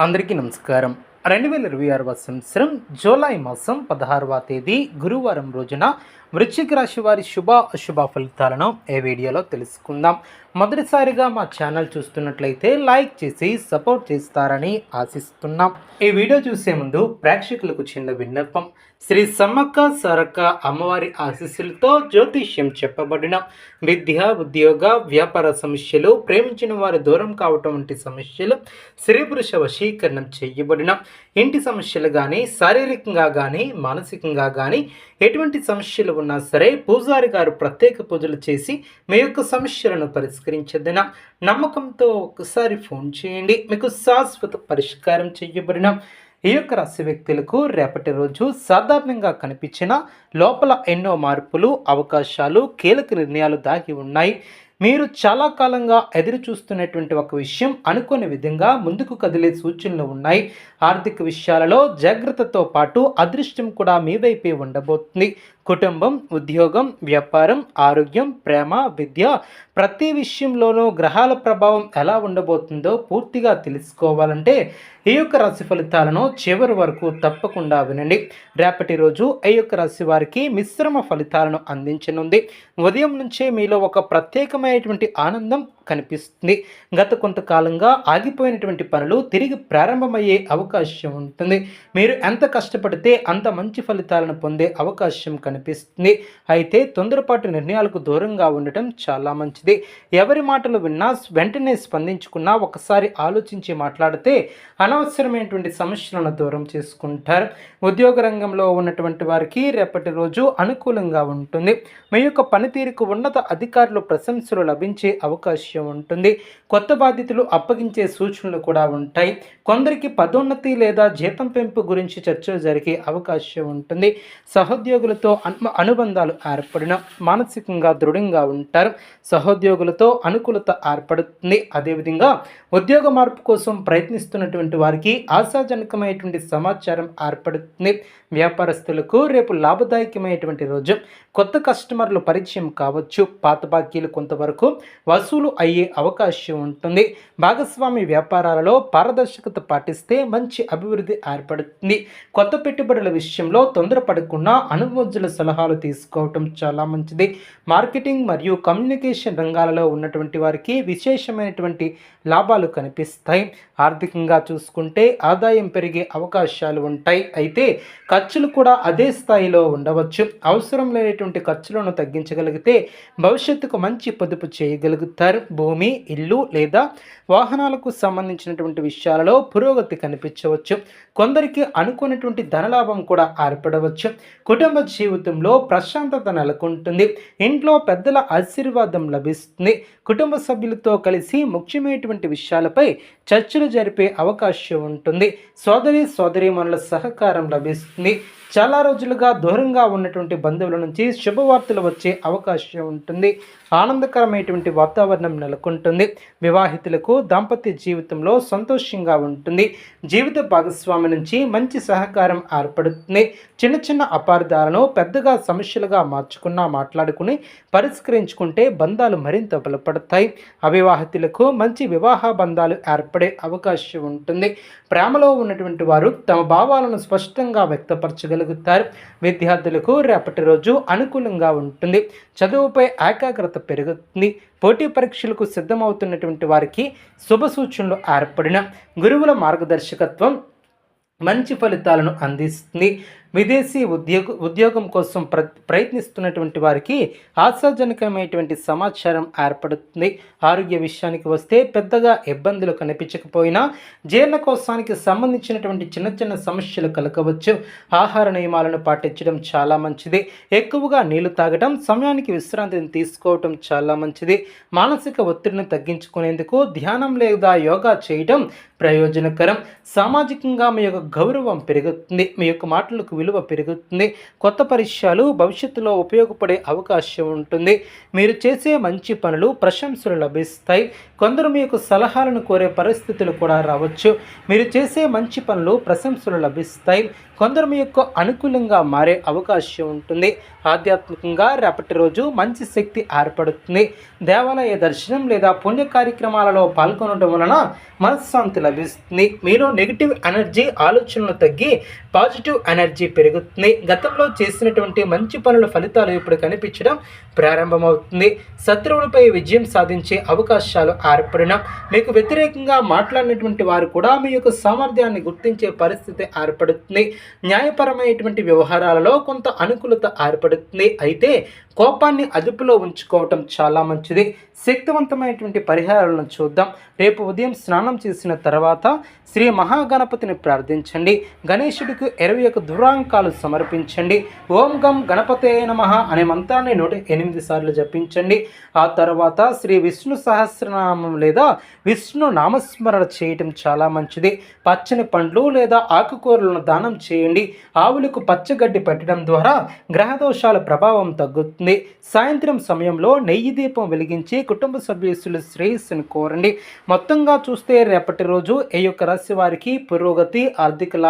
అందరికీ నమస్కారం. 2026 సంవత్సరం జూలై మాసం 16వ తేదీ గురువారం రోజున వృశ్చిక రాశి వారి శుభ అశుభ ఫలితాలను ఈ వీడియోలో తెలుసుకుందాం. మొదటిసారిగా మా ఛానల్ చూస్తున్నట్లయితే లైక్ చేసి సపోర్ట్ చేస్తారని ఆశిస్తున్నాం. ఈ వీడియో చూసే ముందు ప్రేక్షకులకు చిన్న విన్నపం. శ్రీ సమ్మక్క సారక్క అమ్మవారి ఆశీస్సులతో జ్యోతిష్యం చెప్పబడిన విద్య, ఉద్యోగ, వ్యాపార సమస్యలు, ప్రేమించిన వారు దూరం కావటం వంటి సమస్యలు, స్త్రీ పురుష వశీకరణం చేయబడిన ఇంటి సమస్యలు కానీ, శారీరకంగా కానీ, మానసికంగా కానీ ఎటువంటి సమస్యలు ఉన్నా సరే పూజారి గారు ప్రత్యేక పూజలు చేసి మీ యొక్క సమస్యలను పరిష్కరించదన నమ్మకంతో ఒకసారి ఫోన్ చేయండి. మీకు శాశ్వత పరిష్కారం చేయబడిన ఈ యొక్క రాశి వ్యక్తులకు రేపటి రోజు సాధారణంగా కనిపించిన లోపల ఎన్నో మార్పులు, అవకాశాలు, కీలక నిర్ణయాలు దాగి ఉన్నాయి. మీరు చాలా కాలంగా ఎదురు చూస్తున్నటువంటి ఒక విషయం అనుకోని విధంగా ముందుకు కదిలే సూచనలు ఉన్నాయి. ఆర్థిక విషయాలలో జాగ్రత్తతో పాటు అదృష్టం కూడా మీ వైపే ఉండబోతుంది. కుటుంబం, ఉద్యోగం, వ్యాపారం, ఆరోగ్యం, ప్రేమ, విద్య ప్రతి విషయంలోనూ గ్రహాల ప్రభావం ఎలా ఉండబోతుందో పూర్తిగా తెలుసుకోవాలంటే ఈ యొక్క రాశి ఫలితాలను చివరి వరకు తప్పకుండా వినండి. రేపటి రోజు ఈ యొక్క రాశి వారికి మిశ్రమ ఫలితాలను అందించనుంది. ఉదయం నుంచే మీలో ఒక ప్రత్యేకమైనటువంటి ఆనందం కనిపిస్తుంది. గత కొంతకాలంగా ఆగిపోయినటువంటి పనులు తిరిగి ప్రారంభమయ్యే అవకాశం ఉంటుంది. మీరు ఎంత కష్టపడితే అంత మంచి ఫలితాలను పొందే అవకాశం కనిపిస్తుంది. అయితే తొందరపాటు నిర్ణయాలకు దూరంగా ఉండటం చాలా మంచిది. ఎవరి మాటలు విన్నా వెంటనే స్పందించుకున్నా ఒకసారి ఆలోచించి మాట్లాడితే అనవసరమైనటువంటి సమస్యలను దూరం చేసుకుంటారు. ఉద్యోగ రంగంలో ఉన్నటువంటి వారికి రేపటి రోజు అనుకూలంగా ఉంటుంది. మీ యొక్క పనితీరుకు ఉన్నత అధికారులు ప్రశంసలు లభించే అవకాశం ఉంటుంది. కొత్త బాధ్యతలు అప్పగించే సూచనలు కూడా ఉంటాయి. కొందరికి పదోన్నతి లేదా జీతం పెంపు గురించి చర్చలు జరిగే అవకాశం ఉంటుంది. సహోద్యోగులతో అనుబంధాలు ఏర్పడిన మానసికంగా దృఢంగా ఉంటారు. సహోద్యోగులతో అనుకూలత ఏర్పడుతుంది. అదేవిధంగా ఉద్యోగ మార్పు కోసం ప్రయత్నిస్తున్నటువంటి వారికి ఆశాజనకమైనటువంటి సమాచారం ఏర్పడుతుంది. వ్యాపారస్తులకు రేపు లాభదాయకమైనటువంటి రోజు. కొత్త కస్టమర్లు పరిచయం కావచ్చు. పాత బాకీలు కొంతవరకు వసూలు అయ్యే అవకాశం ఉంటుంది. భాగస్వామి వ్యాపారాలలో పారదర్శకత పాటిస్తే మంచి అభివృద్ధి ఏర్పడుతుంది. కొత్త పెట్టుబడుల విషయంలో తొందరపడకుండా అనుభవజ్ఞుల సలహాలు తీసుకోవటం చాలా మంచిది. మార్కెటింగ్ మరియు కమ్యూనికేషన్ రంగాలలో ఉన్నటువంటి వారికి విశేషమైనటువంటి లాభాలు కనిపిస్తాయి. ఆర్థికంగా చూసుకుంటే ఆదాయం పెరిగే అవకాశాలు ఉంటాయి. అయితే ఖర్చులు కూడా అదే స్థాయిలో ఉండవచ్చు. అవసరం లేనటువంటి ఖర్చులను తగ్గించగలిగితే భవిష్యత్తుకు మంచి పొదుపు చేయగలుగుతారు. భూమి, ఇల్లు లేదా వాహనాలకు సంబంధించినటువంటి విషయాలలో పురోగతి కనిపించవచ్చు. కొందరికి అనుకున్నటువంటి ధనలాభం కూడా ఏర్పడవచ్చు. కుటుంబ జీవితంలో ప్రశాంతత నెలకొంటుంది. ఇంట్లో పెద్దల ఆశీర్వాదం లభిస్తుంది. కుటుంబ సభ్యులతో కలిసి ముఖ్యమైనటువంటి విషయాలపై చర్చలు జరిపే అవకాశం ఉంటుంది. సోదరీమణుల సహకారం లభిస్తుంది. చాలా రోజులుగా దూరంగా ఉన్నటువంటి బంధువుల నుంచి శుభవార్తలు వచ్చే అవకాశం ఉంటుంది. ఆనందకరమైనటువంటి వాతావరణం నెలకొంటుంది. వివాహితులకు దాంపత్య జీవితంలో సంతోషంగా ఉంటుంది. జీవిత భాగస్వామి నుంచి మంచి సహకారం ఏర్పడుతుంది. చిన్న చిన్న అపార్థాలను పెద్దగా సమస్యలుగా మాట్లాడుకుని పరిష్కరించుకుంటే బంధాలు మరింత బలపడతాయి. అవివాహితులకు మంచి వివాహ బంధాలు ఏర్పడే అవకాశం ఉంటుంది. ప్రేమలో ఉన్నటువంటి వారు తమ భావాలను స్పష్టంగా వ్యక్తపరచగలుగుతారు. విద్యార్థులకు రేపటి రోజు అనుకూలంగా ఉంటుంది. చదువుపై ఏకాగ్రత పెరుగుతుంది. పోటీ పరీక్షలకు సిద్ధమవుతున్నటువంటి వారికి శుభ సూచనలు ఏర్పడిన గురువుల మార్గదర్శకత్వం మంచి ఫలితాలను అందిస్తుంది. విదేశీ ఉద్యోగం కోసం ప్రయత్నిస్తున్నటువంటి వారికి ఆశాజనకమైనటువంటి సమాచారం ఏర్పడుతుంది. ఆరోగ్య విషయానికి వస్తే పెద్దగా ఇబ్బందులు కనిపించకపోయినా జీర్ణకోశానికి సంబంధించినటువంటి చిన్న చిన్న సమస్యలు కలగవచ్చు. ఆహార నియమాలను పాటించడం చాలా మంచిది. ఎక్కువగా నీళ్లు తాగడం, సమయానికి విశ్రాంతిని తీసుకోవటం చాలా మంచిది. మానసిక ఒత్తిడిని తగ్గించుకునేందుకు ధ్యానం లేదా యోగా చేయడం ప్రయోజనకరం. సామాజికంగా మీ యొక్క గౌరవం పెరుగుతుంది. మీ యొక్క మాటలకు విలువ పెరుగుతుంది. కొత్త పరిచయాలు భవిష్యత్తులో ఉపయోగపడే అవకాశం ఉంటుంది. మీరు చేసే మంచి పనులు ప్రశంసలు లభిస్తాయి. కొందరు మీకు సలహాలను కోరే పరిస్థితులు కూడా రావచ్చు. మీరు చేసే మంచి పనులు ప్రశంసలు లభిస్తాయి. కొందరు మీకు అనుకూలంగా మారే అవకాశం ఉంటుంది. ఆధ్యాత్మికంగా రేపటి రోజు మంచి శక్తి ఏర్పడుతుంది. దేవాలయ దర్శనం లేదా పుణ్య కార్యక్రమాలలో పాల్గొనడం వలన మనశ్శాంతి లభిస్తుంది. మీలో నెగిటివ్ ఎనర్జీ ఆలోచనలు తగ్గి పాజిటివ్ ఎనర్జీ పెరుగుతుంది. గతంలో చేసినటువంటి మంచి పనుల ఫలితాలు ఇప్పుడు కనిపించడం ప్రారంభమవుతుంది. శత్రువులపై విజయం సాధించే అవకాశాలు ఏర్పడిన మీకు వ్యతిరేకంగా మాట్లాడినటువంటి వారు కూడా మీ యొక్క సామర్థ్యాన్ని గుర్తించే పరిస్థితి ఏర్పడుతుంది. న్యాయపరమైనటువంటి వ్యవహారాలలో కొంత అనుకూలత ఏర్పడుతుంది. అయితే కోపాన్ని అదుపులో ఉంచుకోవటం చాలా మంచిది. శక్తివంతమైనటువంటి పరిహారాలను చూద్దాం. రేపు ఉదయం స్నానం చేసిన తర్వాత శ్రీ మహాగణపతిని ప్రార్థించండి. గణేశుడికి 21 ధూరాంకాలు సమర్పించండి. ఓం గం గణపతే నమః అనే మంత్రాన్ని 108 సార్లు జపించండి. ఆ తర్వాత శ్రీ విష్ణు సహస్రనామం లేదా విష్ణు నామస్మరణ చేయటం చాలా మంచిది. పచ్చని పండ్లు లేదా ఆకుకూరలను దానం చేయండి. ఆవులకు పచ్చగడ్డి పెట్టడం ద్వారా గ్రహదోషాల ప్రభావం తగ్గుతుంది. సాయంత్రం సమయంలో నెయ్యి దీపం వెలిగించి కుటుంబ సభ్యుల శ్రేయస్సును కోరండి. మొత్తంగా చూస్తే రేపటి రోజు ఈ యొక్క రాశి వారికి పురోగతి, ఆర్థిక లాభం